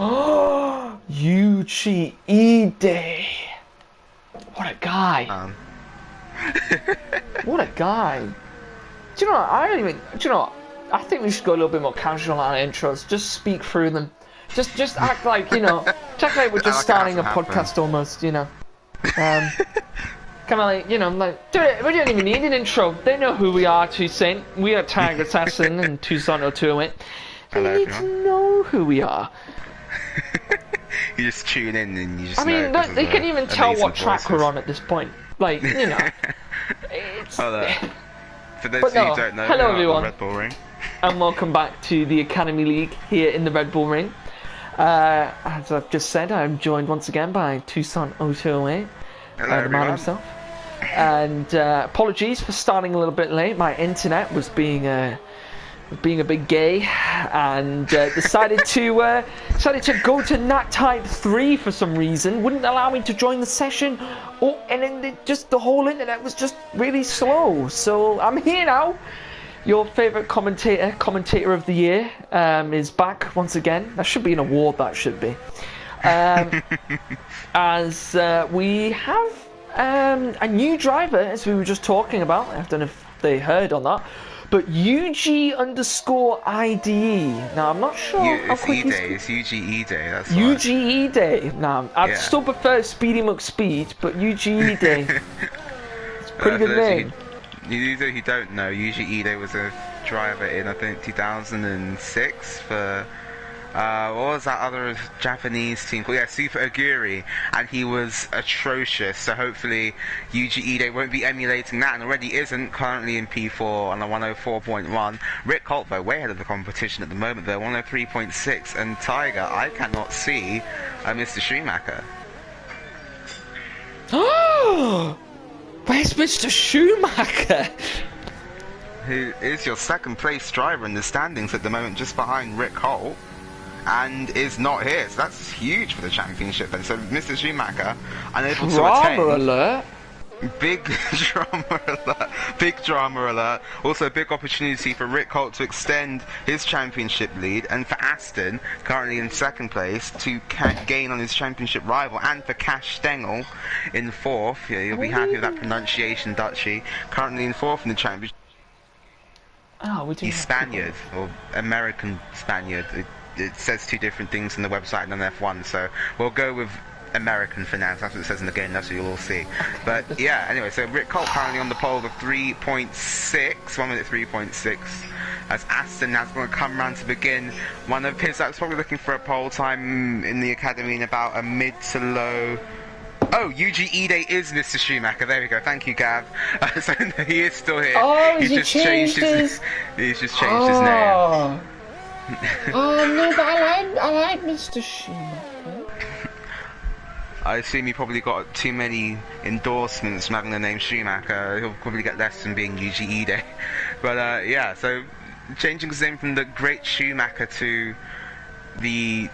Oh, Yuji Ide. What a guy. What a guy. Do you know what? I don't even. Do you know what? I think we should go a little bit more casual on our intros. Just speak through them. Just act like, you know. Act like we're just starting a podcast almost, you know. Kind of like, you know, like, we don't even need an intro. They know who we are, Toussaint. We are Tiger Assassin and Tucson 0208. They need to know who we are. You just tune in and you just they can even tell what track we're on at this point. Like, you know. It's... For those of you who don't know, hello everyone, Red Bull Ring. And welcome back to the Academy League here in the Red Bull Ring. As I've just said, I'm joined once again by Tucson 0208, the man himself. And apologies for starting a little bit late. My internet was being a big gay, and decided to go to NAT Type 3 for some reason. Wouldn't allow me to join the session, and then just the whole internet was just really slow. So I'm here now. Your favourite commentator of the year, is back once again. That should be an award. That should be. As we have a new driver, as we were just talking about. I don't know if they heard on that. But UG_IDE. Now, I'm not sure how quick It's UGE Day, that's right. UGE Day. Now, I'd still prefer Speedy McSpeed, but UGE Day. It's a pretty good name. You who don't know, UGE Day was a driver in, I think, 2006 for... what was that other Japanese team called? Yeah, Super Aguri, and he was atrocious, so hopefully UGE Day won't be emulating that, and already isn't, currently in P4 on a 104.1. Rick Holt, though, way ahead of the competition at the moment, though, 103.6, and Tiger, I cannot see Mr. Schumacher. Oh! Where's Mr. Schumacher? Who is your second place driver in the standings at the moment, just behind Rick Holt. And is not here, so that's huge for the championship then. So Mr. Schumacher unable to attain. Drama alert. Big drama alert. Big drama alert. Also a big opportunity for Rick Holt to extend his championship lead, and for Aston, currently in second place, to gain on his championship rival, and for Cash Stengel in fourth. Yeah, you'll be happy with that pronunciation, Dutchy. Currently in fourth in the championship. Oh, he's Spaniard, or American Spaniard. It says two different things in the website and on F1, so we'll go with American for now. That's what it says in the game, that's what you'll all see. But yeah, anyway, so Rick Holt currently on the pole with 3.6, 1 minute 3.6, as Aston now is going to come around to begin one of his laps, probably looking for a pole time in the academy in about a mid to low. Oh, UGE Day is Mr. Schumacher. There we go. Thank you, Gav. So he is still here. Oh, he's just changed his name. Oh no, but I like Mr. Schumacher. I assume he probably got too many endorsements from having the name Schumacher. He'll probably get less from being UGE Day. But yeah, so changing his name from the Great Schumacher to the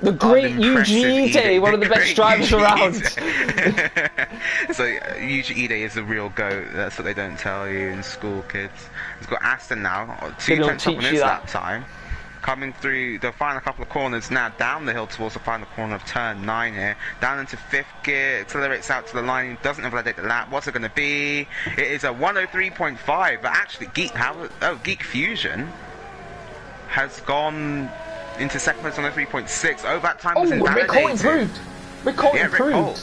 Great UGE Day, one of the best drivers around. So UGE Day is a real goat. That's what they don't tell you in school, kids. He's got Aston now, 2 tenths up on his lap time. Coming through, they'll find a couple of corners now, down the hill towards the final corner of turn 9 here. Down into 5th gear, accelerates out to the line, doesn't validate the lap. What's it going to be? It is a 103.5, but actually Geek Fusion has gone into second place on 3.6. Oh, that time was invalidated. Rick Holt improved. Rick Holt improved.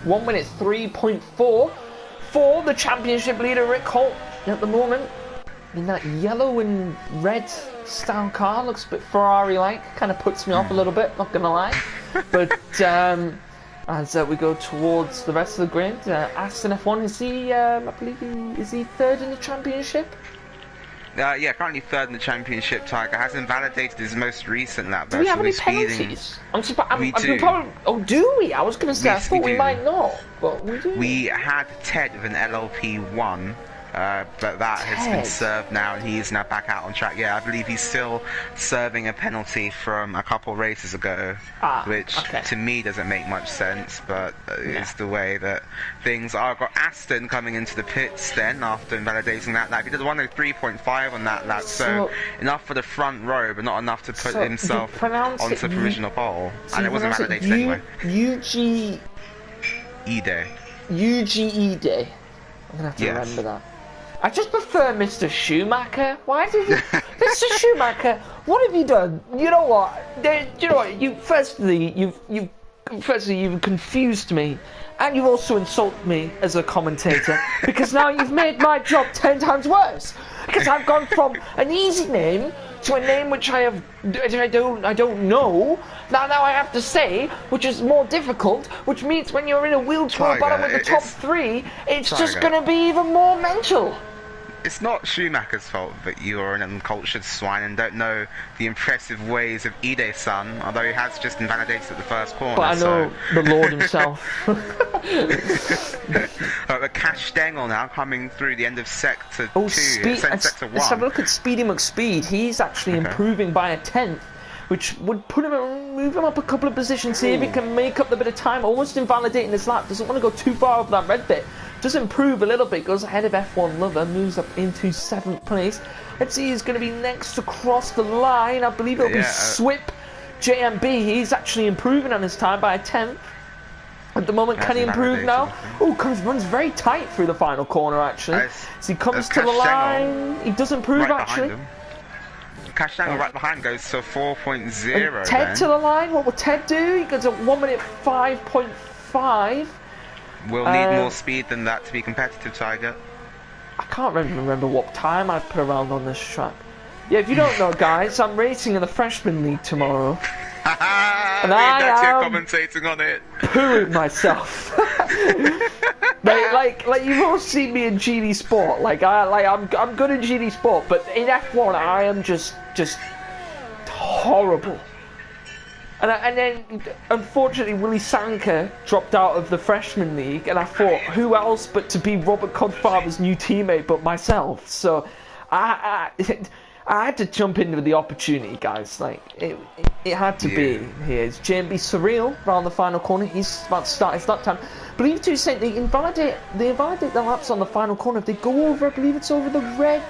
1 minute 3.4 for the championship leader Rick Holt at the moment. In that yellow and red style car, looks a bit Ferrari-like. Kind of puts me off a little bit, not gonna lie. But as we go towards the rest of the grid, Aston F1, is he? I believe is he third in the championship? Yeah, currently third in the championship. Tiger has invalidated his most recent lap. Do we have any penalties? We do. Oh, do we? I was going to say, I thought we might not, but we do. We had Ted with an LLP1 but that has been served now, and he is now back out on track. Yeah, I believe he's still serving a penalty from a couple races ago, which to me doesn't make much sense, but it's the way that things are. I've got Aston coming into the pits then after invalidating that lap. He did 103.5 on that lap, so enough for the front row, but not enough to put himself onto provisional pole, and it wasn't validated anyway. UGE Day. UGE Day. I'm gonna have to remember that. I just prefer Mr. Schumacher. Why did you, Mr. Schumacher? What have you done? You know what? You've confused me, and you've also insulted me as a commentator because now you've made my job 10 times worse. Because I've gone from an easy name to a name which I don't know. Now I have to say, which is more difficult, which means when you're in a wheelchair battle with the top 3, it's just going to be even more mental. It's not Schumacher's fault that you're an uncultured swine and don't know the impressive ways of Ide-san, although he has just invalidated at the first corner. But I know the Lord himself. Cash Stengel now coming through the end of sector 2, sector 1. Let's have a look at Speedy McSpeed. He's actually improving by a 10th, which would move him up a couple of positions here if he can make up the bit of time. Almost invalidating his lap. Doesn't want to go too far over that red bit. Does improve a little bit, goes ahead of F1 Lover, moves up into 7th place. Let's see who's going to be next to cross the line. I believe it'll be Swip JMB. He's actually improving on his time by a 10th. At the moment, can he improve now? Oh, runs very tight through the final corner, actually. As he comes to the line, he does improve, actually. Cash Dangle right behind goes to 4.0. Ted to the line, what will Ted do? He goes at 1 minute 5.5. We'll need more speed than that to be competitive, Tiger. I can't remember what time I put around on this track. Yeah, if you don't know, guys, I'm racing in the Freshman League tomorrow. And I am commentating on it. Pooing myself. like you've all seen me in GD Sport. I'm good in GD Sport, but in F1 I am just horrible. And then, unfortunately, Willie Sanker dropped out of the Freshman League, and I thought, who else but to be Robert Codfather's new teammate but myself? So, I had to jump into the opportunity, guys. It had to be here. It's JMB Surreal around the final corner. He's about to start his lap time. I believe to say they invalidate the laps on the final corner. If they go over, I believe it's over the red.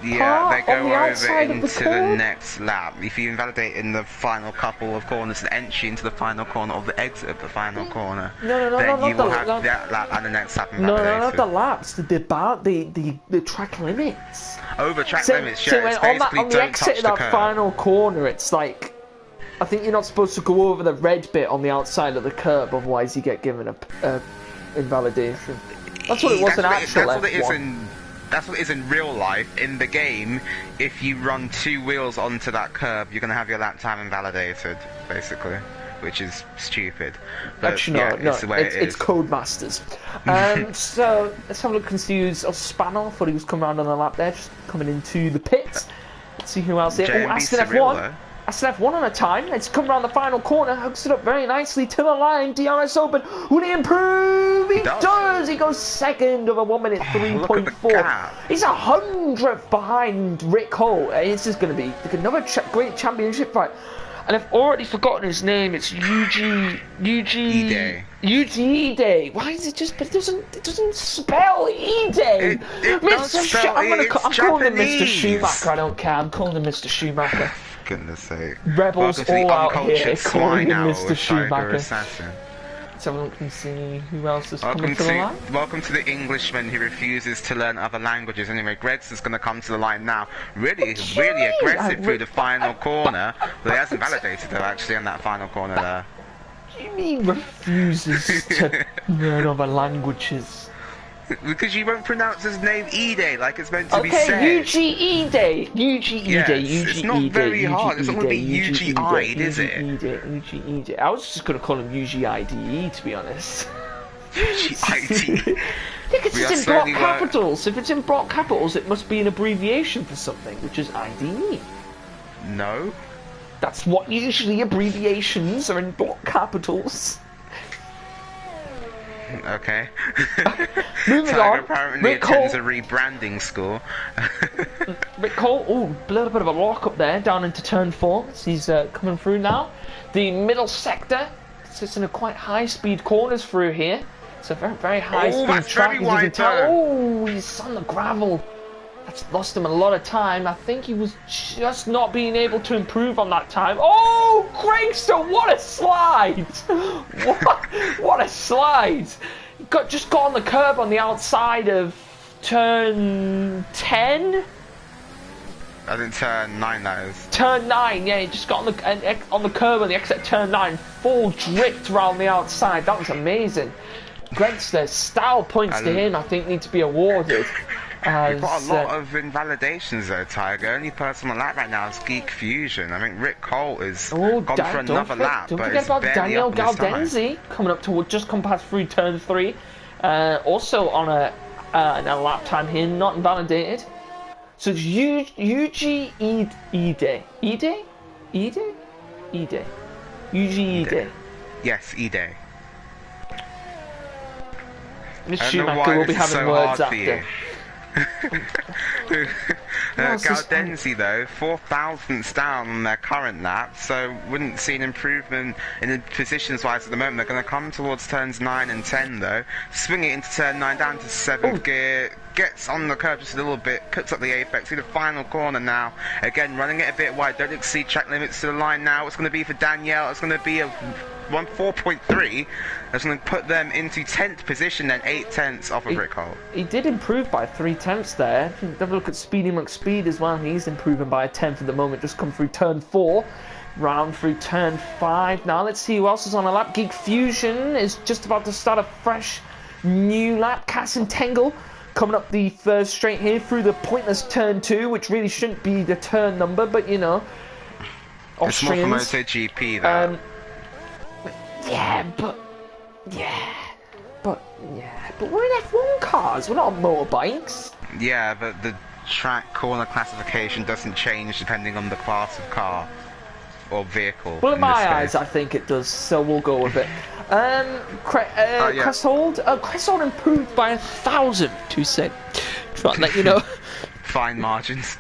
Yeah, they go over into the next lap. If you invalidate in the final couple of corners, the entry into the final corner or the exit of the final corner, then you will have that lap and the next lap invalidated. No, not the laps. The track limits. Over track limits, yeah. On the exit of that final corner, it's like, I think you're not supposed to go over the red bit on the outside of the curb, otherwise you get given a invalidation. That's what it was in actual F1. That's what it is in real life. In the game, if you run 2 wheels onto that curb, you're going to have your lap time invalidated, basically, which is stupid. But, actually, no, it's Codemasters. So, let's have a look and see who's Spanner. Thought he was coming around on the lap there, just coming into the pits. Let's see who else here. Oh, Aston F1. Aston F1 on a time. Let's come around the final corner. Hooks it up very nicely to the line. DRS open. Will he improve? He does. He goes second of a 1 minute 3.4. He's 100th behind Rick Hull. This is going to be another great championship fight. And I've already forgotten his name. It's E-Day. Day. Why is it just? But it doesn't spell E-Day. I'm calling him Mr. Schumacher. I don't care. I'm calling him Mr. Schumacher. Goodness sake. Rebels all out here calling him Mr. Schumacher. Let's have a look and see who else is coming to the line. Welcome to the Englishman who refuses to learn other languages. Anyway, Gregson's going to come to the line now. Really aggressive through the final corner. But he hasn't validated though, actually, on that final corner there. What do you mean refuses to learn other languages? Because you won't pronounce his name E-Day like it's meant to be said. Okay, UGE-Day. It's not very hard. It's not going to be UGI'd, is it? UGE-Day. I was just going to call him UGIDE, to be honest. UGIDE? Because it's in block capitals. If it's in block capitals, it must be an abbreviation for something, which is IDE. No. That's what usually abbreviations are in block capitals. Okay. Moving Tiger on. apparently Rick attends Cole. a rebranding school. Rick Cole, a little bit of a lock up there, down into turn 4. He's coming through now. The middle sector sits in a quite high-speed corners through here. It's a very, very high-speed track, as you can tell. Oh, he's on the gravel. That's lost him a lot of time. I think he was just not being able to improve on that time. Oh, Gregson, what a slide! What a slide! Just got on the curb on the outside of turn 10. I think turn 9 that is. Turn 9, yeah, he just got on the curb on the exit turn 9. Full drift around the outside. That was amazing. Gregson, style points to him, I think, need to be awarded. You've got a lot of invalidations though, Tiger. Only person on lap right now is Geek Fusion. I think Rick Cole is gone for another lap. Don't forget about Daniel Galdenzi coming up to just come past through turn 3. Also on a lap time here, not invalidated. So it's Yuji Ide. Yuji Ide. Yes, Ide. Miss Schumacher will be having words after. Galdenzi though, 4,000ths down on their current lap, so wouldn't see an improvement in the positions wise at the moment. They're going to come towards turns 9 and 10 though, swing it into turn 9 down to 7th gear, gets on the curb just a little bit, cuts up the apex, see the final corner now, again running it a bit wide, don't exceed track limits to the line now. It's going to be for Danielle, it's going to be a 4.3. That's going to put them into 10th position, then 8/10 off of Rick Cole. He did improve by 3/10 there. Have a look at Speedy McSpeed as well. He's improving by a 10th at the moment. Just come through turn 4, round through turn 5. Now let's see who else is on a lap. Geek Fusion is just about to start a fresh new lap. Cass and Tangle coming up the first straight here through the pointless turn 2, which really shouldn't be the turn number, but you know, Austrians. It's more for MotoGP though. But we're in F1 cars, we're not on motorbikes. Yeah, but the track corner classification doesn't change depending on the class of car or vehicle. Well, in my eyes, I think it does, so we'll go with it. Cresshold improved by 1,000 to say. Try to let you know. Fine margins.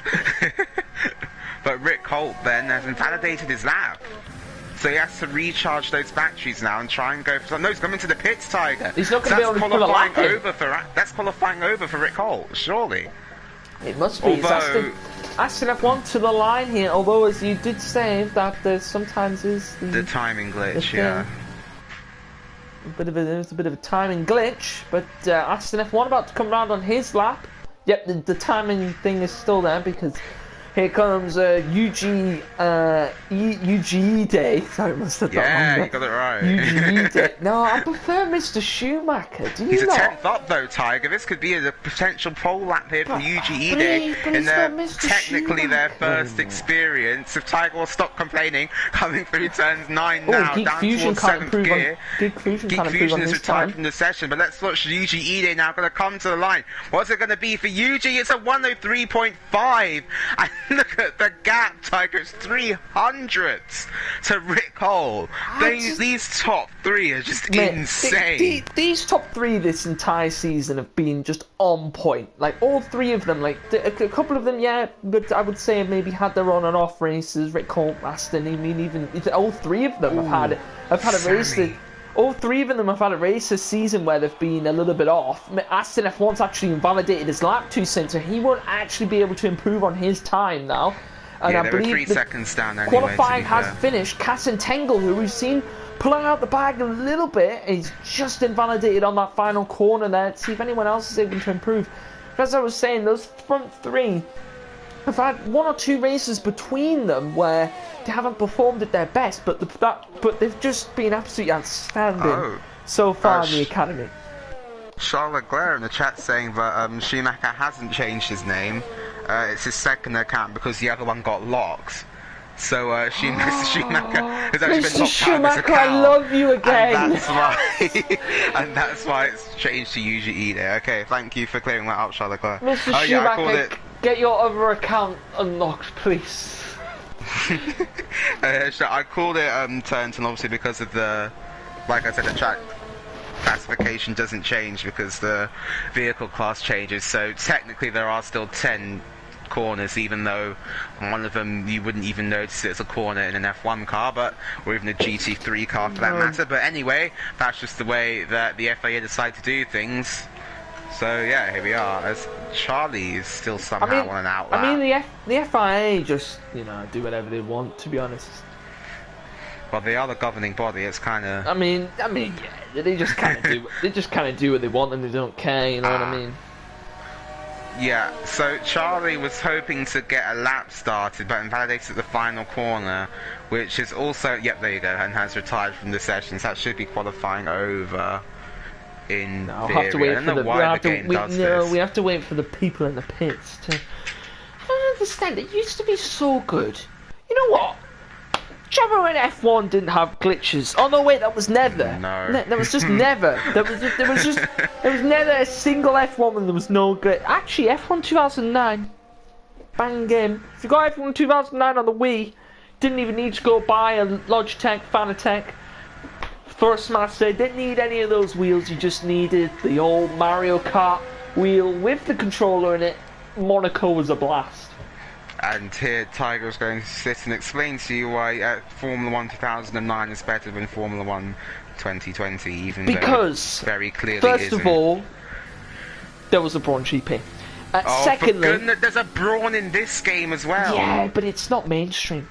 But Rick Holt then has invalidated his lap. So he has to recharge those batteries now and try and go for something. No, he's coming to the pits, Tiger. He's not going to be able to pull a lap in. That's qualifying over for Rick Holt, surely. It must be. Although, Aston F1 to the line here, although as you did say that there sometimes is the timing glitch, yeah. There's a bit of a timing glitch, but Aston F1 about to come round on his lap. Yep, the timing thing is still there because here comes Yuji Day. Sorry, I must have that wrong. Yeah, you got it right. Yuji Day. No, I prefer Mr. Schumacher. Do you He's not? a 10th up though, Tiger. This could be a potential pole lap here from Yuji Day in technically their first experience. If Tiger will stop complaining, coming through turns 9 now, down towards 7th gear. Geek Fusion is retired from the session, but let's watch Yuji Ide now going to come to the line. What's it going to be for Yuji? It's a 103.5. And look at the gap, Tiger. It's 300ths to Rick Cole. These top 3 are just insane. These top 3 this entire season have been just on point. Like all 3 of them, like a couple of them, yeah, but I would say have maybe had their on and off races. Rick Cole, Aston, I mean, even all 3 of them have had a race that. All 3 of them have had a race this season where they've been a little bit off. Aston F1's actually invalidated his lap 2 cents, so he won't actually be able to improve on his time now. And yeah, I believe 3 seconds down anyway, qualifying has finished. Cass and Tangle, who we've seen pulling out the bag a little bit, is just invalidated on that final corner there. Let's see if anyone else is able to improve. As I was saying, those front 3 have had 1 or 2 races between them where they haven't performed at their best, but they've just been absolutely outstanding so far in the academy. Charlotte Leclerc in the chat saying that Schumacher hasn't changed his name. It's his second account because the other one got locked. So Mr. Schumacher has actually been locked out of his account. I love you again. And that's why it's changed to Yuji Ide. Okay, thank you for clearing that up, Charlotte Leclerc. Mr. Schumacher, get your other account unlocked, please. I called it Turnton obviously because of the, like I said, the track classification doesn't change because the vehicle class changes. So technically there are still 10 corners, even though one of them you wouldn't even notice it's a corner in an F1 car, or even a GT3 car for that matter. But anyway, that's just the way that the FIA decided to do things. So yeah, here we are. As Charlie is still somehow on an outlap. I mean, the FIA just do whatever they want. To be honest. Well, they are the governing body. It's kind of. I mean, yeah. They just kind of do. They just kind of do what they want, and they don't care. You know what I mean? Yeah. So Charlie was hoping to get a lap started, but invalidated at the final corner, which is also. Yep, there you go, and has retired from the sessions. That should be qualifying over. In no, theory. have to wait I don't know why the game does this. We have to wait for the people in the pits to. I don't understand. It used to be so good. You know what? Gavra in F1 didn't have glitches. Oh no, wait, that was never. No. That was just never. There was never a single F1 when there was no glitch. Actually, F1 2009, bang game. If you got F1 2009 on the Wii, didn't even need to go buy a Logitech, Fanatec, Thrustmaster. Didn't need any of those wheels. You just needed the old Mario Kart wheel with the controller in it. Monaco was a blast. And here Tiger is going to sit and explain to you why Formula 1 2009 is better than Formula 1 2020, even because though it very clearly first isn't. of all, there was a Brawn GP. Secondly, for goodness, there's a Brawn in this game as well. Yeah, but it's not mainstream.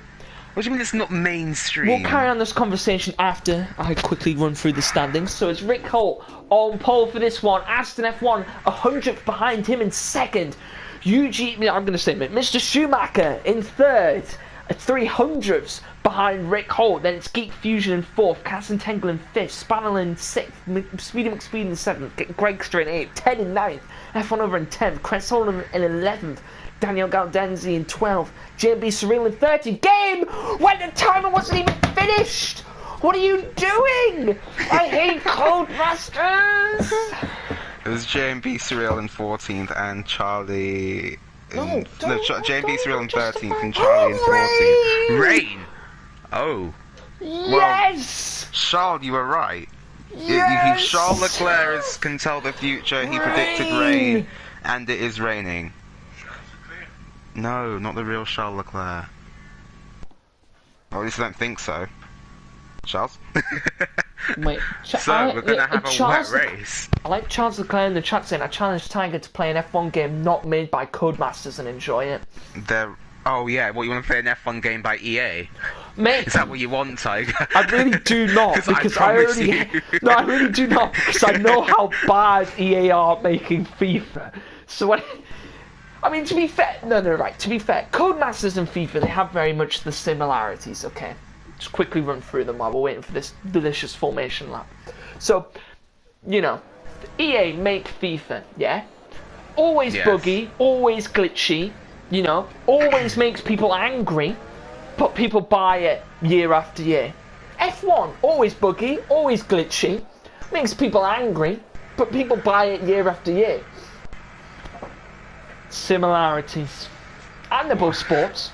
What do you mean it's not mainstream? We'll carry on this conversation after I quickly run through the standings. So it's Rick Holt on pole for this one. Aston F1, 100th behind him in second. I'm going to say Mr. Schumacher in third, 300ths behind Rick Holt. Then it's Geek Fusion in fourth, Casson Tangle in fifth, Spannel in sixth, Speedy McSpeed in seventh, Gregster in eighth, Ted in ninth, F1 over in 10th, Chris Holland in 11th, Daniel Galdenzi in 12th, JB Surreal in 13th. Game when the timer wasn't even finished! What are you doing? I hate Codemasters! It was JB Surreal in 14th and Charlie. JB Surreal in 13th and Charlie in 14th. Rain! Oh. Yes! Well, Charles, you were right. Yes! Charles Leclerc can tell the future. He predicted rain, and it is raining. No, not the real Charles Leclerc. Or at least I don't think so. Charles? Wait, so we're gonna have a wet race. I like Charles Leclerc in the chat saying, I challenge Tiger to play an F1 game not made by Codemasters and enjoy it. Oh yeah, what, you want to play an F1 game by EA? Mate, is that what you want, Tiger? I really do not, because I really do not, because I know how bad EA are at making FIFA. So when... I mean, to be fair, to be fair, Codemasters and FIFA, they have very much the similarities, okay? Just quickly run through them while we're waiting for this delicious formation lap. So, EA make FIFA, yeah? Always buggy, always glitchy, always makes people angry, but people buy it year after year. F1, always buggy, always glitchy, makes people angry, but people buy it year after year. Similarities. And they're both sports.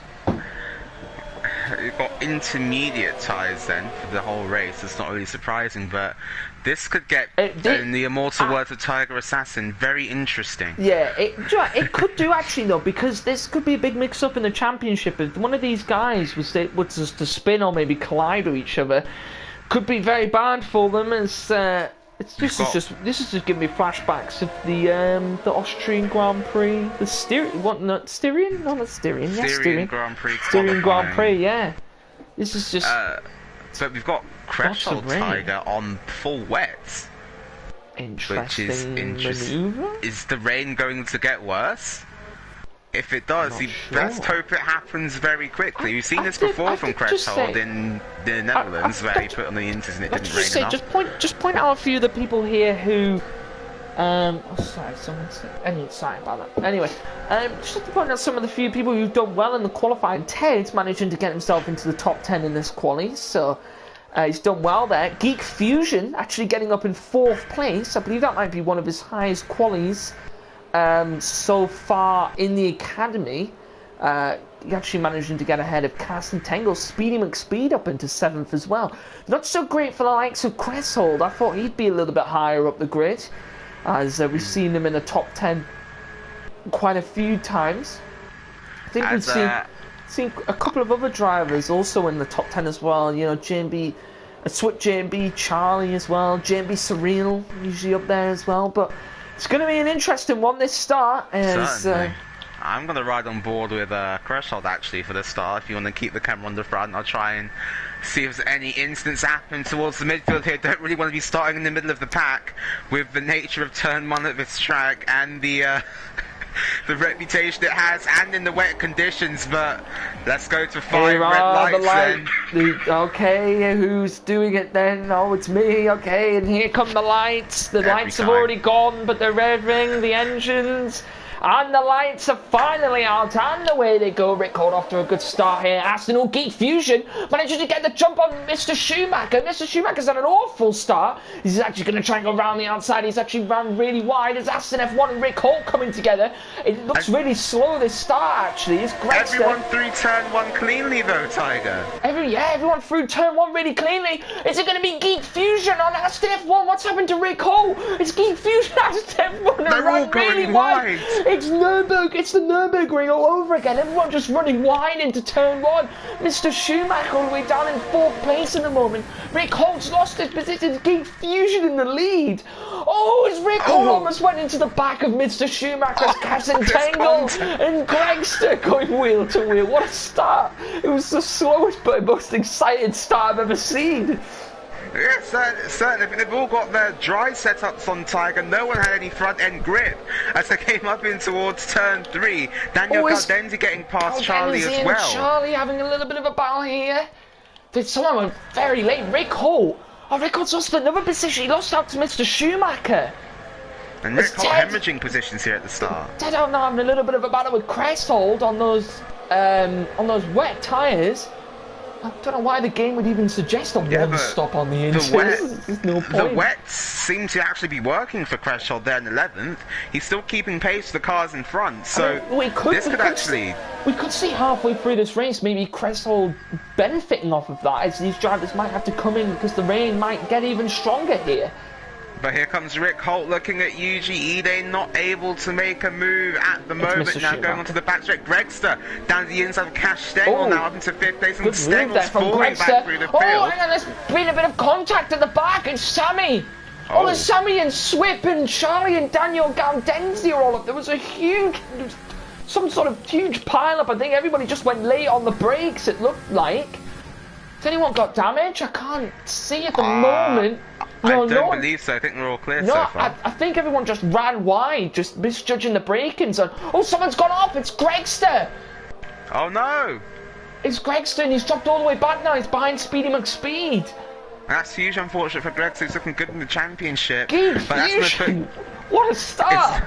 You've got intermediate ties then for the whole race. It's not really surprising, but this could get, in the immortal words of Tiger Assassin, very interesting. Yeah, it could do actually though, because this could be a big mix-up in the championship. If one of these guys was just to spin or maybe collide with each other, could be very bad for them. As this is just giving me flashbacks of the Austrian Grand Prix, the Styrian Grand Prix. Styrian Grand Prix, yeah. This is just. So we've got Crashhole Tiger on full wets. Interesting maneuver. Is the rain going to get worse? If it does, you best hope it happens very quickly. We've seen this before from Crashhole in the Netherlands, where he put on the internet and it didn't rain enough. Just point out a few of the people here who. Sorry about that. Anyway, just to point out some of the few people who've done well in the qualifying. Ted's managing to get himself into the top 10 in this quali, so he's done well there. Geek Fusion actually getting up in 4th place. I believe that might be one of his highest qualies so far in the academy. actually managing to get ahead of Carsten Tengel, Speedy McSpeed up into 7th as well. Not so great for the likes of Cresshold. I thought he'd be a little bit higher up the grid, as we've seen him in the top 10 quite a few times. I think we've seen a couple of other drivers also in the top 10 as well. You know, JMB, Switch JMB, Charlie as well, JMB Surreal usually up there as well. But it's going to be an interesting one this start. As, I'm going to ride on board with Cresshold actually for the start. If you want to keep the camera on the front, I'll try and see if there's any incidents happen towards the midfield here. Don't really want to be starting in the middle of the pack with the nature of turn 1 of this track and the the reputation it has, and in the wet conditions. But let's go to 5 red lights then. Okay, who's doing it then? Oh, it's me. Okay, and here come the lights. The lights have already gone, but they're revving the engines. And the lights are finally out, and away they go. Rick Holt off to a good start here. Aston Geek Fusion manages to get the jump on Mr. Schumacher. Mr. Schumacher's had an awful start. He's actually going to try and go around the outside. He's actually ran really wide. As Aston F1 and Rick Holt coming together. It looks really slow this start, actually. It's great. Everyone through turn 1 cleanly, though, Tiger. Everyone through turn 1 really cleanly. Is it going to be Geek Fusion on Aston F1? What's happened to Rick Holt? It's Geek Fusion, Aston F1. They're all going really wide. It's Nürburgring. It's the Nürburgring all over again. Everyone just running wide into turn 1. Mr. Schumacher all the way down in 4th place in the moment. Rick Holt's lost his position. Geek Fusion in the lead. Oh, as Rick Holt almost went into the back of Mr. Schumacher's Carsten Tengel and Gregster going wheel to wheel. What a start. It was the slowest but most excited start I've ever seen. Yes, certainly. I think they've all got their dry setups on Tiger. No one had any front end grip as they came up in towards turn 3. Daniel Galdenzi getting past Charlie as well. Charlie having a little bit of a battle here. Someone went very late. Rick Holt. Oh, Rick Holt's lost another position. He lost out to Mr. Schumacher. And Rick Holt hemorrhaging positions here at the start. Ted out now having a little bit of a battle with Cresshold on those wet tyres. I don't know why the game would even suggest a one stop on the engine. There's no point. The wets seem to actually be working for Cresshold there in 11th. He's still keeping pace with the cars in front, so we could see halfway through this race maybe Cresshold benefiting off of that, as these drivers might have to come in because the rain might get even stronger here. But here comes Rick Holt looking at Yuji Ide, not able to make a move at the moment. Now going onto the back straight. Gregster down the inside of Cash Stengel now up into 5th place, and Stengel's falling back through the field. Oh, hang on, there's been a bit of contact at the back. It's Sammy. Oh, there's Sammy and Swip and Charlie and Daniel Galdenzi are all up. There was some sort of huge pile-up. I think everybody just went late on the brakes, it looked like. Has anyone got damage? I can't see at the moment. I don't believe so. I think we're all clear so far. I think everyone just ran wide, just misjudging the braking zone. Oh, someone's gone off. It's Gregster. Oh, no. It's Gregster, and he's dropped all the way back now. He's behind Speedy McSpeed. That's huge, unfortunate for Gregster. He's looking good in the championship. What a start.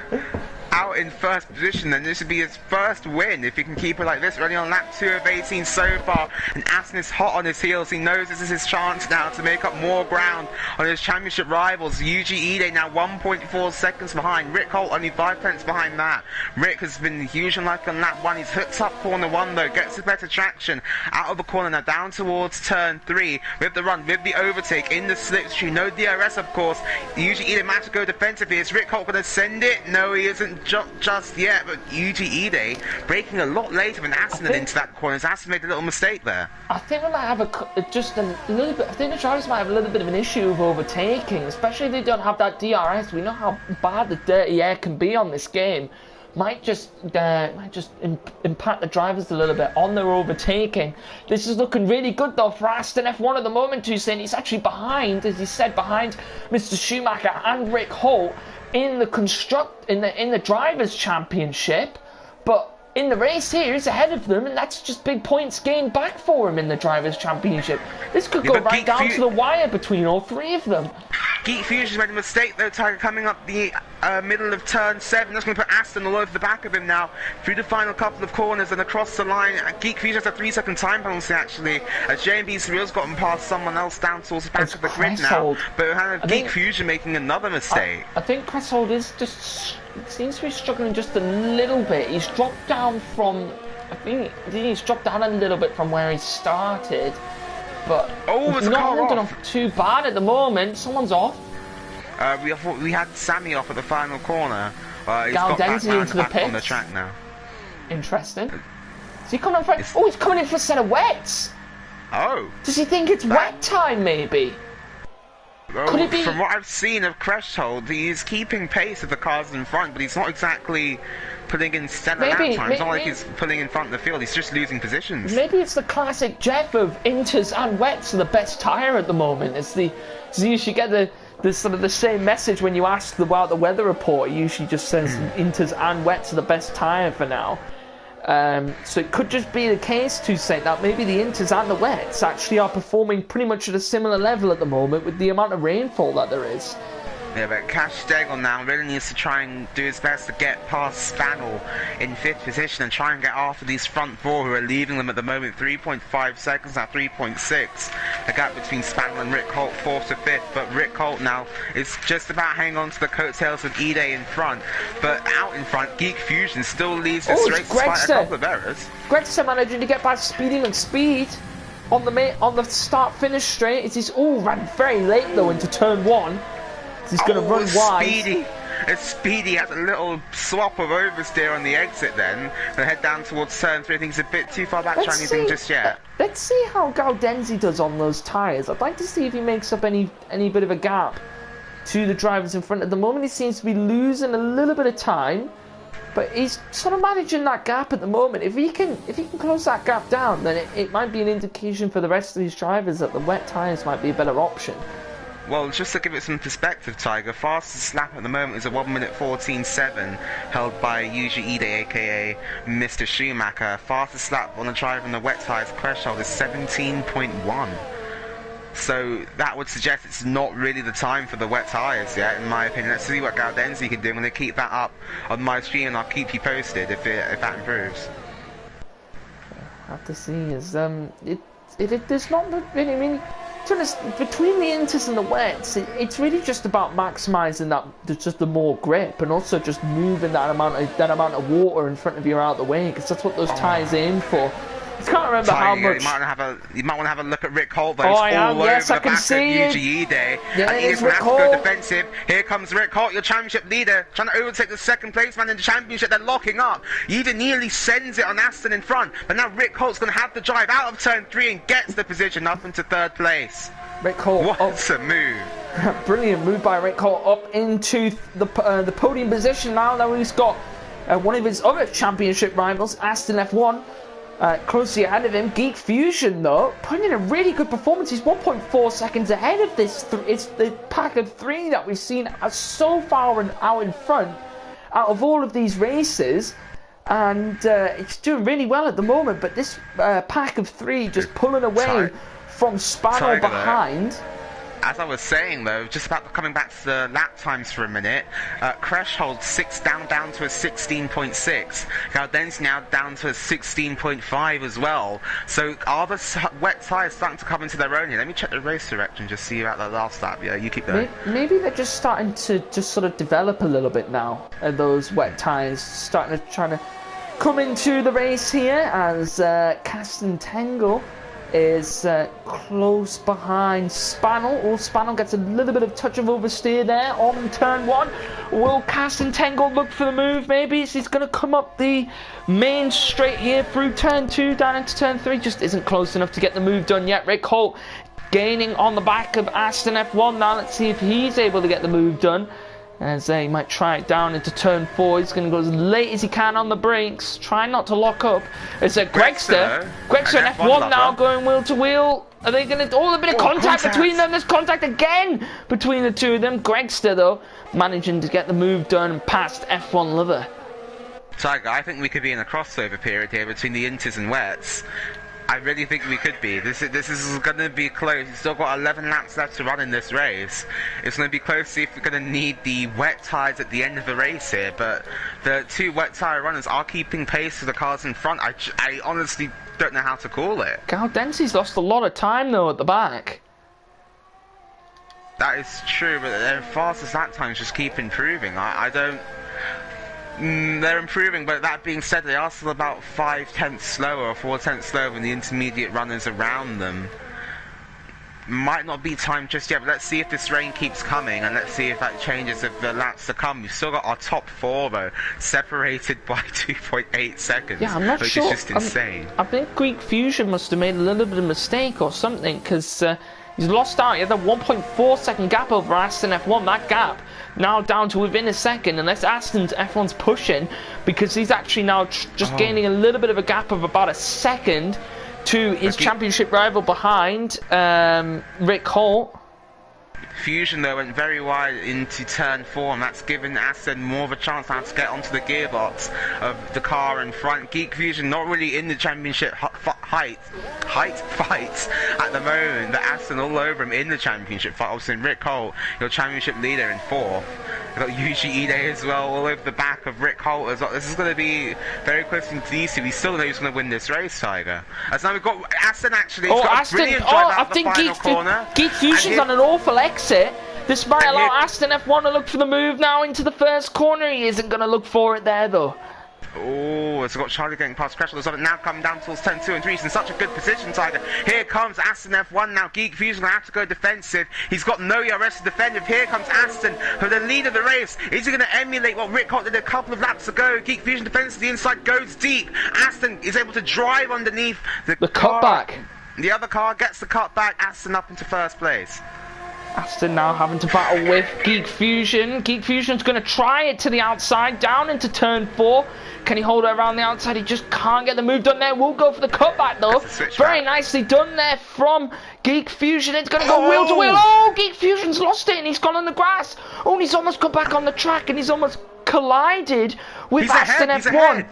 Out in first position, and this would be his first win if he can keep it like this. We're only on lap 2 of 18 so far, and Aston is hot on his heels. He knows this is his chance now to make up more ground on his championship rivals. Yuji Ide now 1.4 seconds behind. Rick Holt only 5 tenths behind that. Rick has been huge on like on lap 1. He's hooked up corner 1 though, gets a better traction out of the corner now down towards turn 3 with the run, with the overtake in the slipstream. No DRS of course. Yuji Ide managed to go defensive here. Is Rick Holt going to send it? No, he isn't just yet, but Yuji Ide braking a lot later than Aston into that corner. Aston made a little mistake there. I think we might have just a little bit. I think the drivers might have a little bit of an issue of overtaking, especially if they don't have that DRS. We know how bad the dirty air can be on this game. Might just impact the drivers a little bit on their overtaking. This is looking really good though for Aston F1 at the moment. Hussein, he's actually behind, as he said, behind Mr. Schumacher and Rick Holt in the drivers' championship, but in the race here he's ahead of them, and that's just big points gained back for him in the drivers' championship. This could go right down to the wire between all 3 of them. Geek Fusion's made a mistake though, Tiger, coming up the middle of turn 7. That's going to put Aston all over the back of him now through the final couple of corners and across the line. Geek Fusion has a 3-second time penalty actually, as JMB Surreal's gotten past someone else down towards the back of the grid now. But we have Geek Fusion making another mistake. I think Cresshold is seems to be struggling just a little bit. He's dropped down from I think he's dropped down a little bit from where he started, but it's not holding off too bad at the moment. Someone's off. We had Sammy off at the final corner. He's got back on the track now. Interesting. Is he coming in for? Oh, he's coming in for a set of wets. Oh. Does he think it's wet time, maybe? Could it be? From what I've seen of Crashhold, he's keeping pace with the cars in front, but he's not exactly putting in stellar lap time. It's not like he's pulling in front of the field, he's just losing positions. Maybe it's the classic Jeff of Inters and wets are the best tyre at the moment. You usually get the sort of the same message when you ask about the weather report. It usually just says Inters and wets are the best tyre for now. So it could just be the case to say that maybe the Inters and the wets actually are performing pretty much at a similar level at the moment with the amount of rainfall that there is. Yeah, but Cash Degel now really needs to try and do his best to get past Spaniel in 5th position and try and get after these front four who are leaving them at the moment. 3.5 seconds now, 3.6. The gap between Spaniel and Rick Holt, 4th to 5th. But Rick Holt now is just about hanging on to the coattails of E-Day in front. But out in front, Geek Fusion still leads this race despite a couple of errors. Gregster managing to get by Speedy McSpeed on the start-finish straight. He's ran very late though into turn 1. He's going to run wide. Speedy has a little swap of oversteer on the exit then, and head down towards turn 3. I think he's a bit too far back to try anything just yet. Let's see how Gaudenzi does on those tyres. I'd like to see if he makes up any bit of a gap to the drivers in front. At the moment, he seems to be losing a little bit of time, but he's sort of managing that gap at the moment. If he can close that gap down, then it might be an indication for the rest of these drivers that the wet tyres might be a better option. Well, just to give it some perspective, Tiger, fastest lap at the moment is a 1 minute 14.7, held by Yuji Ide, aka Mr. Schumacher. Fastest lap on a driver in the wet tyres threshold is 17.1. So that would suggest it's not really the time for the wet tyres yet, in my opinion. Let's see what Gaudenzi can do. I'm going to keep that up on my stream, and I'll keep you posted if that improves. I have to see is there's not really. I mean, between the Inters and the wets, it's really just about maximising just the more grip, and also just moving that amount of water in front of you out the way, because that's what those tyres aim for. I can't remember how much. You might want to have a look at Rick Holt. Though. Oh, I am. Yes, I can see it. Yeah, it is Rick Holt. Go defensive. Here comes Rick Holt, your championship leader, trying to overtake the second place man in the championship. They're locking up. Ida nearly sends it on Aston in front, but now Rick Holt's going to have the drive out of turn 3 and gets the position up into 3rd place. Rick Holt. What's a move? Brilliant move by Rick Holt up into the podium position now. Now he's got one of his other championship rivals, Aston F1. Closely ahead of him. Geek Fusion, though, putting in a really good performance. He's 1.4 seconds ahead of this. It's the pack of 3 that we've seen so far and out in front out of all of these races. And it's doing really well at the moment. But this pack of 3 just pulling away from Spano behind. As I was saying though, just about coming back to the lap times for a minute, Crash holds 6 down to a 16.6. Gaudenzi now down to a 16.5 as well. So are the wet tyres starting to come into their own here? Let me check the race direction, just see about the last lap. Yeah, you keep going. Maybe they're just starting to just sort of develop a little bit now. Those wet tyres starting to try to come into the race here as Kasten Tengel is close behind Spaniel. Spaniel gets a little bit of touch of oversteer there on turn 1. Will Kasten Tengel look for the move? Maybe he's going to come up the main straight here through turn 2 down into turn 3. Just isn't close enough to get the move done yet. Rick Holt gaining on the back of Aston F1 now. Let's see if he's able to get the move done. As he might try it down into turn 4. He's going to go as late as he can on the brakes. Try not to lock up. It's a Gregster and F1 now going wheel to wheel. Are they going to... Oh, a bit of contact between them. There's contact again between the two of them. Gregster, though, managing to get the move done past F1 Lover. Tiger, I think we could be in a crossover period here between the Inters and wets. I really think we could be. This is going to be close. We've still got 11 laps left to run in this race. It's going to be close to see if we're going to need the wet tyres at the end of the race here. But the 2 wet tyre runners are keeping pace with the cars in front. I honestly don't know how to call it. Gaudenzi's lost a lot of time, though, at the back. That is true, but their fastest lap times just keep improving. They're improving, but that being said, they are still about 5/10 slower or 4/10 slower than the intermediate runners around them. Might not be time just yet, but let's see if this rain keeps coming, and let's see if that changes if the laps to come. We've still got our top 4 though, separated by 2.8 seconds. Yeah, I'm not which sure. is just insane. I think Greek Fusion must have made a little bit of a mistake or something, because he's lost out. He had a 1.4 second gap over Aston F1. That gap now down to within a second, unless Aston's F1's pushing, because he's actually now just gaining a little bit of a gap of about a second to his championship rival behind, Rick Holt. Fusion though went very wide into turn 4, and that's given Aston more of a chance now to get onto the gearbox of the car in front. Geek Fusion not really in the championship height fights at the moment, but Aston all over him in the championship fight. Obviously Rick Holt, your championship leader in 4th. We've got Yuji Ide as well, all over the back of Rick Holt as well. This is going to be very close to these two. We still know who's going to win this race, Tiger. As now we've got Aston actually. He's got a brilliant drive out the final corner. Geek Fusion's on an awful exit. This might allow Aston F1 to look for the move now into the first corner. He isn't going to look for it there though. Oh, it's got Charlie getting past Crash. Now coming down towards turn 2 and 3. He's in such a good position, Tiger. Here comes Aston F1 now. Geek Fusion going to have to go defensive. He's got no ERS to defend with. Here comes Aston for the lead of the race. Is he going to emulate what Rick Holt did a couple of laps ago? Geek Fusion defends to the inside, goes deep. Aston is able to drive underneath the car. Cutback. The other car gets the cutback. Aston up into first place. Aston now having to battle with Geek Fusion. Geek Fusion's going to try it to the outside, down into turn 4. Can he hold it around the outside? He just can't get the move done there. We'll go for the cutback though. Very nicely done there from Geek Fusion. It's going to go wheel to wheel. Oh, Geek Fusion's lost it and he's gone on the grass. Oh, and he's almost come back on the track and he's almost collided with Aston F1.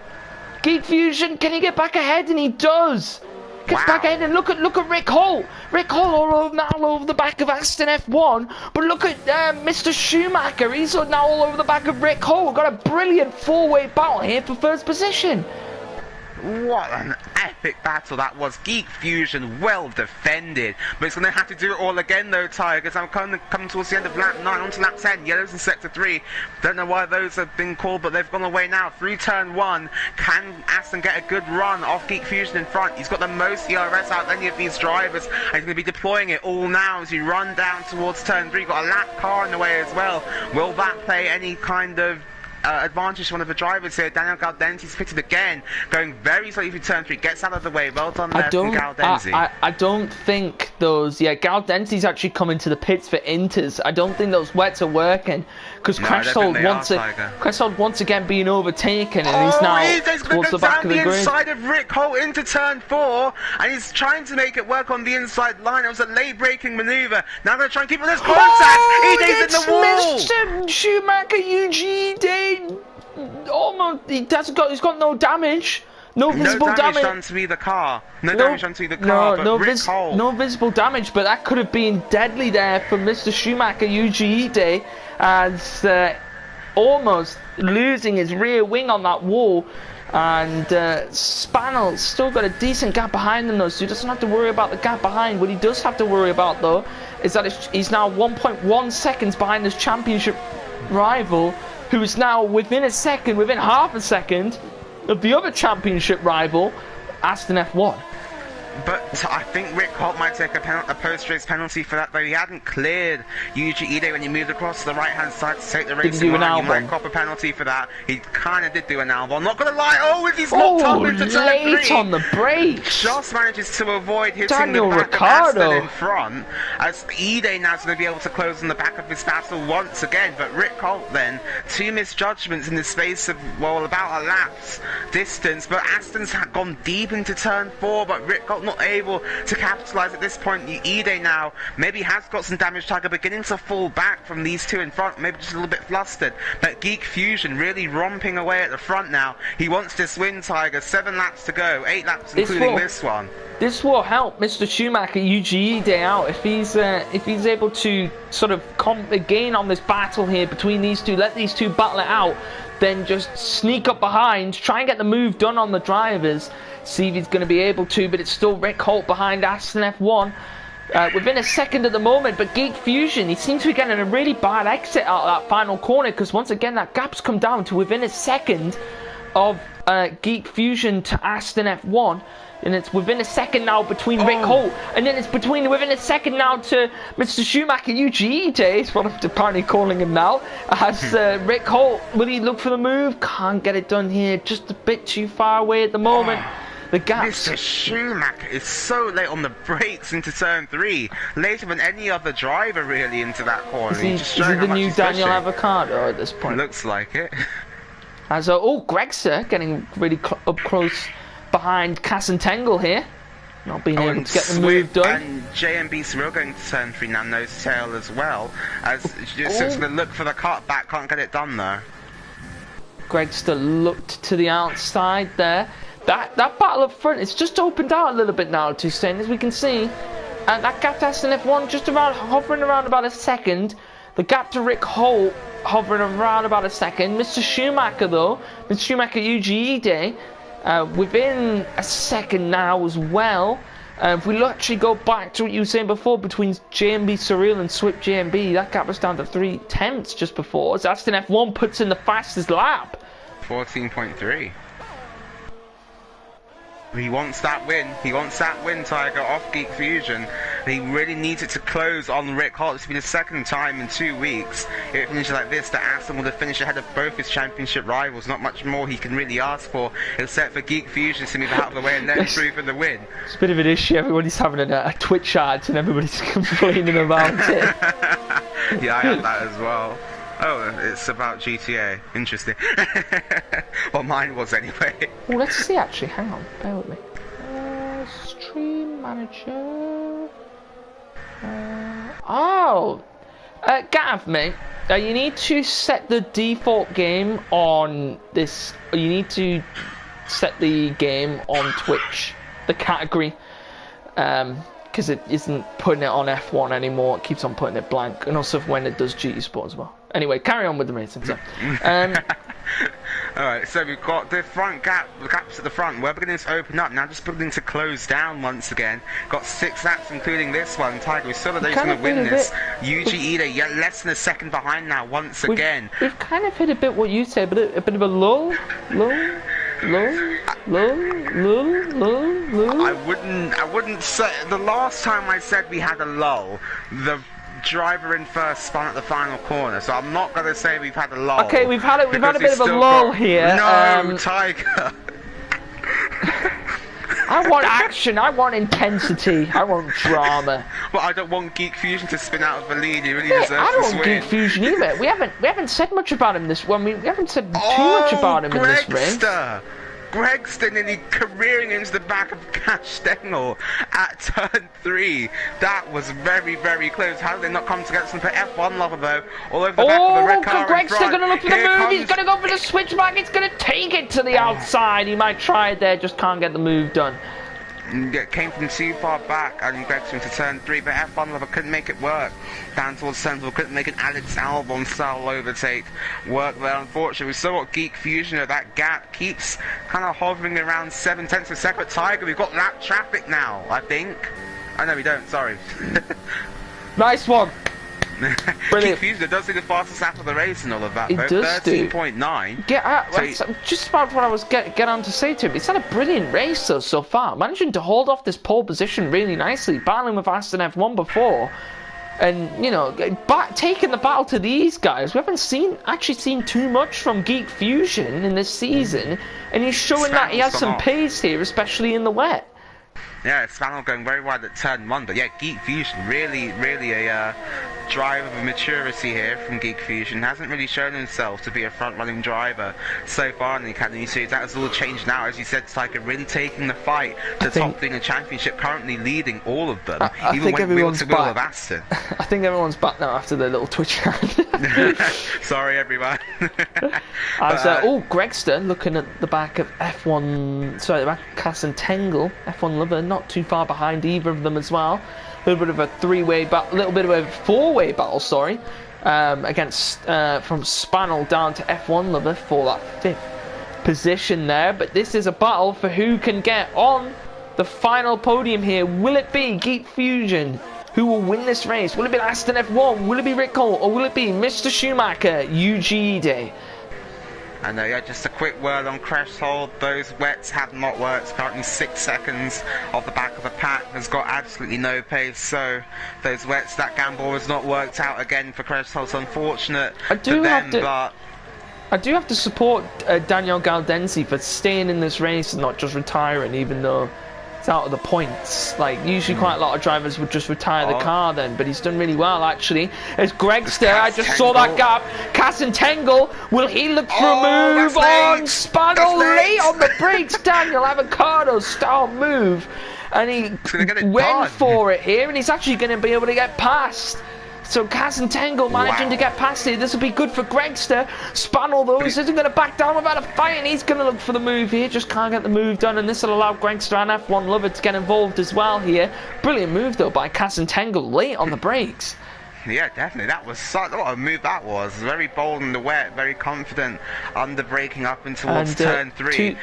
Geek Fusion, can he get back ahead? And he does. Gets back ahead and look at Rick Holt. Rick Holt all over the back of Aston F1. But look at Mr. Schumacher. He's now all over the back of Rick Holt. We've got a brilliant 4-way battle here for first position. What an epic battle that was. Geek Fusion well defended, but it's going to have to do it all again though, Tigers. I'm coming towards the end of lap 9 onto lap 10. Yellows in sector 3. Don't know why those have been called, but they've gone away now. Through turn 1, can Aston get a good run off Geek Fusion in front? He's got the most ERS out of any of these drivers, and he's going to be deploying it all now as you run down towards turn 3. Got a lap car in the way as well. Will that play any kind of advantage to one of the drivers here? Daniel Gaudenzi's pitted again, going very slowly through turn 3, gets out of the way. Well done there from Gaudenzi. I don't think those, Gaudenzi's actually coming to the pits for inters. I don't think those wets are working, because Cresshold once again being overtaken, and he's now towards the back of the grid. Inside of Rick Holt into turn 4, and he's trying to make it work on the inside line. It was a late braking maneuver. Now I'm going to try and keep on this contact. Ide's in the wall. Mr. Schumacher Ide. Almost, he's got no damage. No visible damage done to either car. No damage done to either car, but Rick Holt. No visible damage, but that could have been deadly there for Mr. Schumacher Ide, as almost losing his rear wing on that wall. And Spanel's still got a decent gap behind him though, so he doesn't have to worry about the gap behind. What he does have to worry about though is that he's now 1.1 seconds behind his championship rival, who is now within half a second of the other championship rival, Aston F1. But I think Rick Holt might take a post-race penalty for that, though. He hadn't cleared Yuji Ide when he moved across to the right-hand side to take the racing line. He might cop a penalty for that. He kind of did do an Albon. Not going to lie. Oh, if he's locked up into turn 3. On the brakes. Just manages to avoid hitting the back of Aston in front, as Ide now is going to be able to close on the back of his battle once again. But Rick Holt then, 2 misjudgments in the space of, well, about a lap's distance. But Aston's gone deep into turn 4, but Rick Holt not able to capitalise at this point. Ide now maybe has got some damage, Tiger, beginning to fall back from these 2 in front, maybe just a little bit flustered, but Geek Fusion really romping away at the front now. He wants this win, Tiger. 7 laps to go, 8 laps including this one. This will help Mr. Schumacher Yuji Ide out if he's able to sort of gain on this battle here between these 2, let these 2 battle it out, then just sneak up behind, try and get the move done on the drivers, see if he's going to be able to. But it's still Rick Holt behind Aston F1. within a second at the moment, but Geek Fusion, he seems to be getting a really bad exit out of that final corner, because once again that gap's come down to within a second of Geek Fusion to Aston F1, and it's within a second now between Rick Holt, and then it's within a second now to Mr. Schumacher, UGE Day, is what I'm apparently calling him now, as Rick Holt, will he look for the move? Can't get it done here, just a bit too far away at the moment. The gap. Mr. Schumacher is so late on the brakes into turn 3, later than any other driver really into that corner. Is he the new Daniel Avocado at this point? Looks like it. As Gregster getting really up close behind Cassantengel here, not being able to get the move done. And JMB Cyril going to turn 3 now, nose tail as well, as just the look for the cutback, can't get it done though. Gregster looked to the outside there. That battle up front, it's just opened out a little bit now, Toussaint, as we can see. And that gap to Aston F1 just about hovering around about a second. The gap to Rick Holt hovering around about a second. Mr. Schumacher though, Mr. Schumacher UGE Day, within a second now as well. If we actually go back to what you were saying before between JMB Surreal and Swift JMB, that gap was down to 3 tenths just before. As Aston F1 puts in the fastest lap. 14.3. He wants that win. He wants that win, Tiger, off Geek Fusion. He really needs it to close on Rick Holt. It's been the second time in 2 weeks. If it finishes like this, that Aston will have finished ahead of both his championship rivals. Not much more he can really ask for, except for Geek Fusion to move out of the way and then through for the win. It's a bit of an issue. Everybody's having a Twitch ad and everybody's complaining about it. Yeah, I had that as well. Oh, it's about GTA. Interesting. Well, mine was anyway. Oh, let's see actually. Hang on. Bear with me. Stream manager. Gav, mate. You need to set the default game on this. You need to set the game on Twitch, the category, because it isn't putting it on F1 anymore. It keeps on putting it blank, and also when it does GT Sport as well. Anyway, carry on with the racing. So. Alright, so we've got the front gaps at the front. We're beginning to open up now, just beginning to close down once again. Got 6 laps, including this one. Tiger, we still know he's going to win this. UGE, yet less than a second behind now, once again. We've kind of hit a bit what you said, but a bit of a lull. I wouldn't say. The last time I said we had a lull, the driver in first spun at the final corner, so I'm not going to say we've had a lull. Okay, we've had a bit of a lull here. No, Tiger. I want action, I want intensity, I want drama. Well, I don't want Geek Fusion to spin out of the lead. He really deserves this win. I don't want Geek Fusion either. We haven't said much about him this one. We haven't said too much about him in this race. Gregster nearly careering into the back of Cash Stengel at turn 3. That was very, very close. How did they not come together? Some F1 lover though, all over the back of the red car. Gregster gonna look for the move. He's gonna go for the switchback. He's gonna take it to the outside. He might try it there, just can't get the move done. Came from too far back and Gregster into turn 3, but F1 lover couldn't make it work. Down towards Central, couldn't make an Alex Albon style overtake work there. Unfortunately, we still got Geek Fusion. That gap keeps kind of hovering around 7 tenths of a second. Tiger, we've got lap traffic now, I think. Oh no, we don't. Sorry. Nice one. Brilliant. Geek Fusion does see the fastest lap of the race and all of that. It does 13.9. Just about what I was get on to say to him. He's had a brilliant race though so far, managing to hold off this pole position really nicely, battling with Aston F1 before. And, you know, taking the battle to these guys. We haven't actually seen too much from Geek Fusion in this season. And he's showing that he has some pace here, especially in the wet. Yeah, Spaniel going very wide at turn 1, but yeah, Geek Fusion, really a drive of maturity here from Geek Fusion. Hasn't really shown himself to be a front-running driver so far in the Academy Series. That has all changed now, as you said, Tiger really taking the fight to top 3 in the championship, currently leading all of them. I think everyone's back. Of Aston. I think everyone's back now after their little Twitch ad. Sorry, everyone. Gregster looking at the back of F1, sorry, the back of Cassantengel, F1 lover, not too far behind either of them as well. A little bit of a three-way battle, a little bit of a four-way battle, sorry, against from Spaniel down to F1 lover for that 5th position there. But this is a battle for who can get on the final podium here. Will it be Geek Fusion who will win this race? Will it be Aston F1? Will it be Rick Cole? Or will it be Mr. Schumacher, Yuji Ide? And yeah, just a quick word on crash hold. Those wets have not worked. Currently 6 seconds off the back of the pack. Has got absolutely no pace. So those wets, that gamble has not worked out again for crash hold. It's unfortunate for them, but I do have to support Daniel Galdenzi for staying in this race and not just retiring, even though it's out of the points. Like, usually quite a lot of drivers would just retire the car then, but he's done really well, actually. As Gregster, I just saw that gap. Cassentangle, will he look for a move on Spanel? Late on the brakes, Daniel Avocado style move. And he went for it here, and he's actually going to be able to get past. So Cassentangle managing to get past here. This will be good for Gregster. Spanel, though, isn't going to back down without a fight, and he's going to look for the move here. Just can't get the move done, and this will allow Gregster and F1 Lover to get involved as well here. Brilliant move, though, by Cassentangle late on the brakes. Yeah, definitely. That was what a move that was. Very bold in the wet, very confident, under braking up and towards turn 3.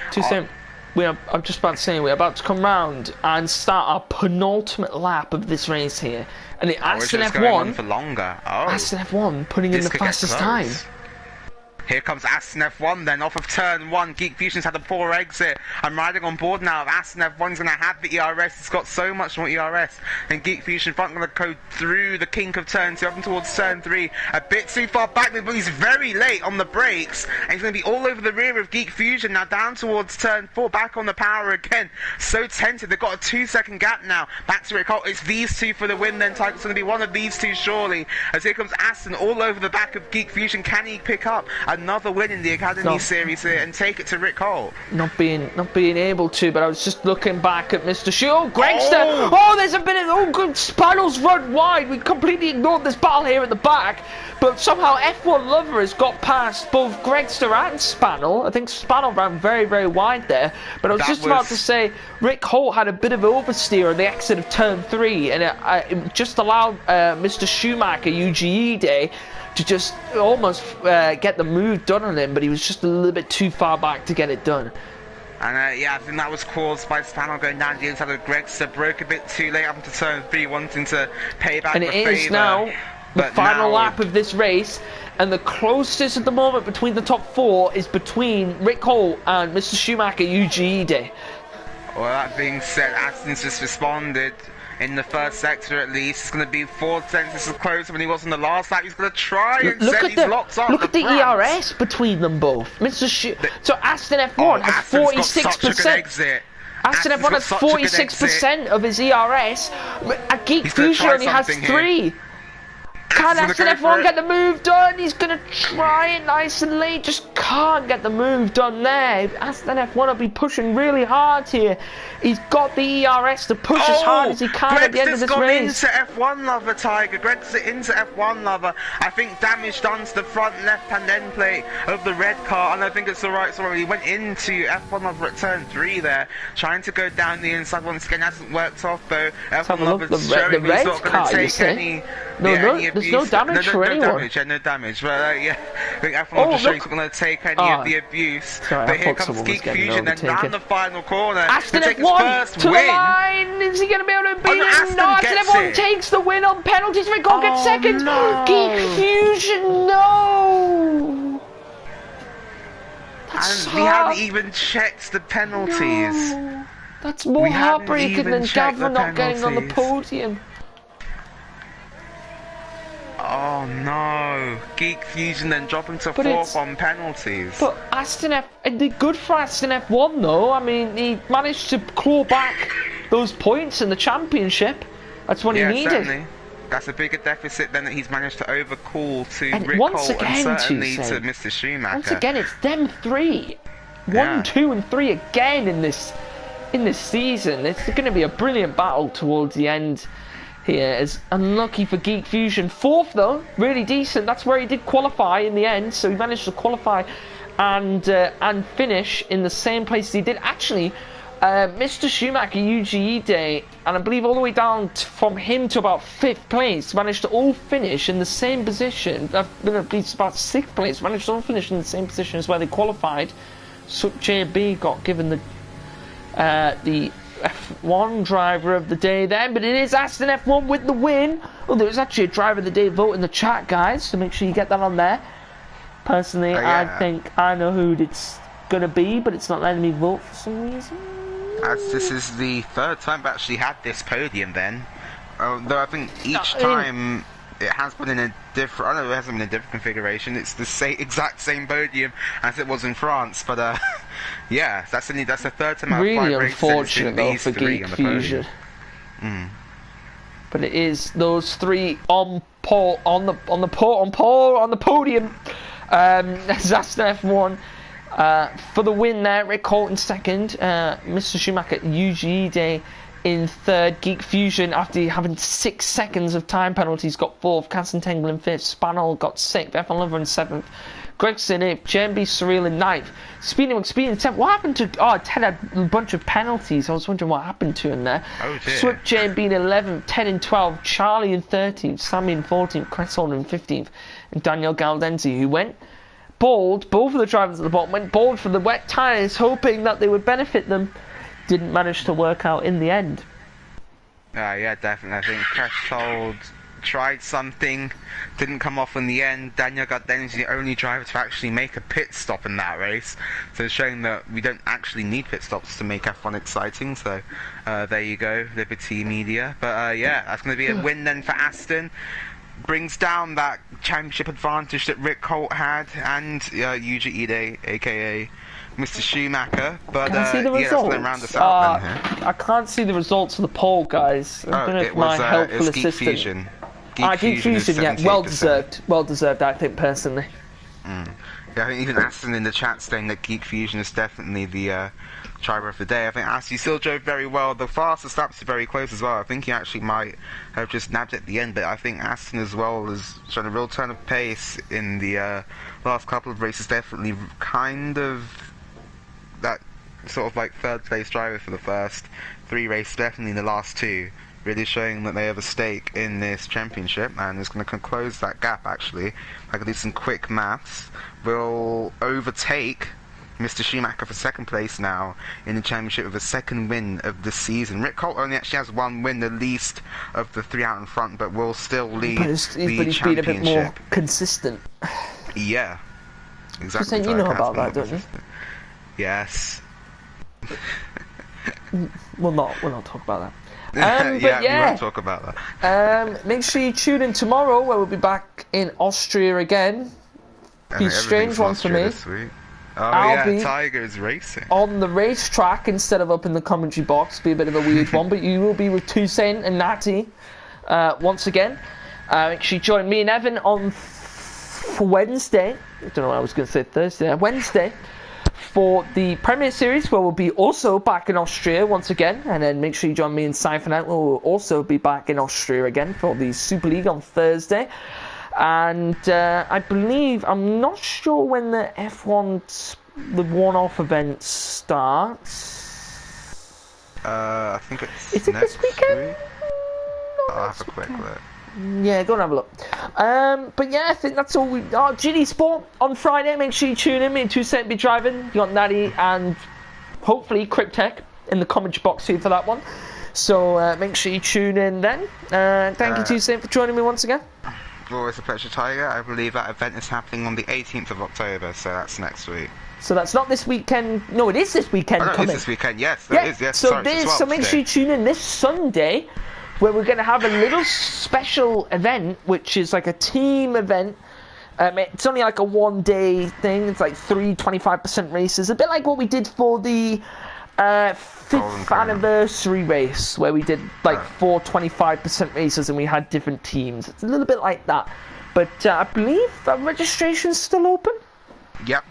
I'm just about to say, we're about to come round and start our penultimate lap of this race here. And the Aston F1 for longer. Aston F1 putting in the fastest time. Here comes Aston F1 then, off of turn 1. Geek Fusion's had a poor exit. I'm riding on board now. If Aston F1's going to have the ERS, it's got so much more ERS. And Geek Fusion front going to go through the kink of turn 2 up and towards turn 3. A bit too far back, but he's very late on the brakes. And he's going to be all over the rear of Geek Fusion. Now down towards turn 4, back on the power again. So tented. They've got a 2-second gap now. Back to Rick Holt. It's these two for the win then, Tiger. It's going to be one of these two surely. As here comes Aston all over the back of Geek Fusion. Can he pick up another win in the Academy Series here and take it to Rick Holt? Not being able to, but I was just looking back at Mr. Shaw. Gregster! Oh, there's a bit of good Spanel's run wide. We completely ignored this battle here at the back, but somehow F1 Lover has got past both Gregster and Spanel. I think Spanel ran very, very wide there, but I was about to say Rick Holt had a bit of oversteer on the exit of turn 3, and it just allowed Mr. Schumacher, Yuji Ide, to just almost get the move done on him, but he was just a little bit too far back to get it done. And yeah, I think that was caused by Spanel going down the inside of Gregster, broke a bit too late up to turn 3, wanting to pay back and the it is now the final lap of this race, and the closest at the moment between the top 4 is between Rick Holt and Mr. Schumacher, Yuji Ide. Well, that being said, Aston's just responded. In the first sector, at least, it's going to be 4 tenths closer when he was in the last lap. He's going to try and set these locks up. Look at the ERS between them both. So Aston F1 has 46%. Aston F1 has 46% of his ERS. Geek Fusion only has 3. Can Aston F1 get the move done? He's going to try it nice and late. Just can't get the move done there. Aston F1 will be pushing really hard here. He's got the ERS to push as hard as he can at the end of this race. Into F1 Lover, Tiger. Greg's into F1 Lover. I think damage done to the front left-hand end plate of the red car, and I think it's alright. Sorry, he went into F1 Lover at turn 3 there, trying to go down the inside once again. Hasn't worked off though. F1 Lover's showing he's not going to take any. There's no damage for anyone. No damage. But yeah, I think F1 Lover's showing he's not going to take any of the abuse. But here comes Geek Fusion, then round the final corner. Aston F1 to the line. Is he going to be able to beat him? No, Aston F1 takes the win on penalties. Rick Holt gets second. Geek Fusion, no. And we haven't even checked the penalties. No. That's more heartbreaking than Gavra not getting on the podium. Oh no, Geek Fusion then dropping to 4th on penalties. But good for Aston F1 though. I mean, he managed to claw back those points in the championship. That's what he needed. Certainly. That's a bigger deficit than that he's managed to overcall to Rick Holt and certainly to Mr. Schumacher. Once again, it's them 3. 1, 2 and 3 again in this season. It's going to be a brilliant battle towards the end here. Is unlucky for Geek Fusion. 4th though, really decent. That's where he did qualify in the end, so he managed to qualify and finish in the same place as he did. Actually, Mr. Schumacher, Yuji Ide, and I believe all the way down from him to about 5th place, managed to all finish in the same position. I believe it's about 6th place, managed to all finish in the same position as where they qualified. So JB got given the F1 driver of the day then, but it is Aston F1 with the win. Oh, there was actually a driver of the day vote in the chat, guys, so make sure you get that on there. Personally, I think I know who it's going to be, but it's not letting me vote for some reason. As this is the third time we've actually had this podium then. Though I think each time it has been in a different... I know it hasn't been in a different configuration. It's the exact same podium as it was in France, but yeah, that's the third time really out of 5 races. Really unfortunate though for Geek Fusion. But it is those three on the podium. Aston F1 for the win there. Rick Holt in second. Mr. Schumacher, Yuji Ide in third. Geek Fusion, after having 6 seconds of time penalties, got fourth. Kassentangle in fifth. Spanol got sixth. F1 Lover in seventh. Gregson in eighth. JMB Surreal in ninth. Speeding in 10th. What happened to... Oh, Ted had a bunch of penalties. I was wondering what happened to him there. Oh, dear. Swift JMB in 11th. Ted in 12th. Charlie in 13th. Sammy in 14th. Chris Holder in 15th. And Daniel Galdenzi, who went bald. Both of the drivers at the bottom went bald for the wet tyres, hoping that they would benefit them. Didn't manage to work out in the end. Yeah, definitely. I think Crashhold tried something, didn't come off in the end. Daniel Galdenzi is the only driver to actually make a pit stop in that race, so it's showing that we don't actually need pit stops to make F1 exciting. So there you go, Liberty Media. But yeah, that's going to be a win then for Aston. Brings down that championship advantage that Rick Holt had and Yuji Ide, aka Mr. Schumacher. But can I see the results? Yeah, round us out then, I can't see the results of the poll, guys. I don't know if my helpful assistant. Geek Fusion. Geek Fusion, yeah, well deserved, I think, personally. Yeah, I think even Aston in the chat saying that Geek Fusion is definitely the driver of the day. I think Aston still drove very well. The fastest laps are very close as well. I think he actually might have just nabbed it at the end, but I think Aston as well has shown a real turn of pace in the last couple of races. Definitely kind of that sort of like third place driver for the first 3 races, definitely in the last 2. Really showing that they have a stake in this championship, and it's going to close that gap. Actually, if I can do some quick maths, we'll overtake Mr. Schumacher for second place now in the championship with a second win of the season. Rick Holt only actually has 1 win, the least of the 3 out in front, but will still lead the championship. But he's been a bit more consistent. Yeah, exactly. You know about that, don't you? Yes. We'll not talk about that. Yeah, we won't talk about that. Make sure you tune in tomorrow, where we'll be back in Austria again. Be a strange one for me. I'll be Tiger's racing on the racetrack instead of up in the commentary box. Be a bit of a weird one, but you will be with Toussaint and Natty once again. Make sure you join me and Evan on Wednesday. I don't know why I was going to say Thursday. Wednesday. For the Premier Series, where we'll be also back in Austria once again, and then make sure you join me in Siphon Out, where we'll also be back in Austria again for the Super League on Thursday. And I believe, I'm not sure when the F1, the one-off event starts. I think it's Is it this weekend? Week? I'll have a quick look. Yeah, go and have a look. But yeah, I think that's all we... Oh, GD Sport on Friday. Make sure you tune in. Me and Toussaint be driving. You got Natty and hopefully Cryptech in the commentary box here for that one. So make sure you tune in then. Thank you, Toussaint, for joining me once again. Always a pleasure, Tiger. I believe that event is happening on the 18th of October, so that's next week. So that's not this weekend. No, it is this weekend. It is this weekend. Yes, yeah. it is. Yes. So make sure you tune in this Sunday, where we're going to have a little special event, which is like a team event. It's only like a 1-day thing. It's like 3 25% races, a bit like what we did for the 5th anniversary race, where we did like 4 25% races and we had different teams. It's a little bit like that, but I believe registration's still open. Yep.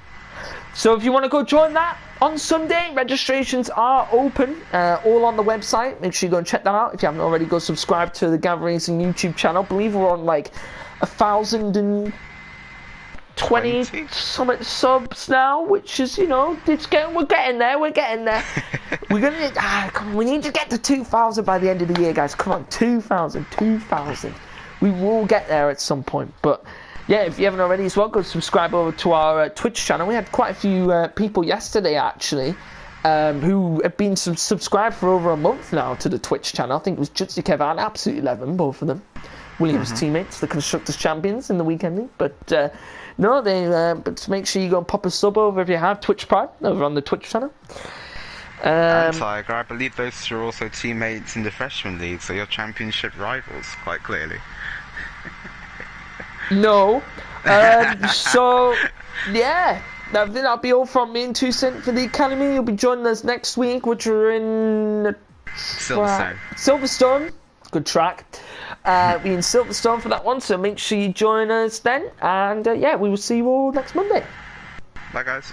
So if you want to go join that on Sunday, registrations are open, all on the website. Make sure you go and check that out. If you haven't already, go subscribe to the Gavra Racing YouTube channel. I believe we're on like 1,020 summit subs now, which is, you know, we're getting there. We're gonna come on, we need to get to 2,000 by the end of the year, guys. Come on, 2,000. We will get there at some point, but. Yeah, if you haven't already as well, go subscribe over to our Twitch channel. We had quite a few people yesterday, actually, who have been subscribed for over a month now to the Twitch channel. I think it was Jutsu Kev and Absolute 11, both of them. Williams' teammates, the Constructors Champions in the weekend league. But no, but make sure you go and pop a sub over if you have Twitch Prime over on the Twitch channel. And Tiger, I believe those two are also teammates in the freshman league, so you're championship rivals, quite clearly. No. So, yeah. That'll be all from me and 2 Cent for the Academy. You'll be joining us next week, which are in Silverstone. Good track. We're in Silverstone for that one, so make sure you join us then. And yeah, we will see you all next Monday. Bye, guys.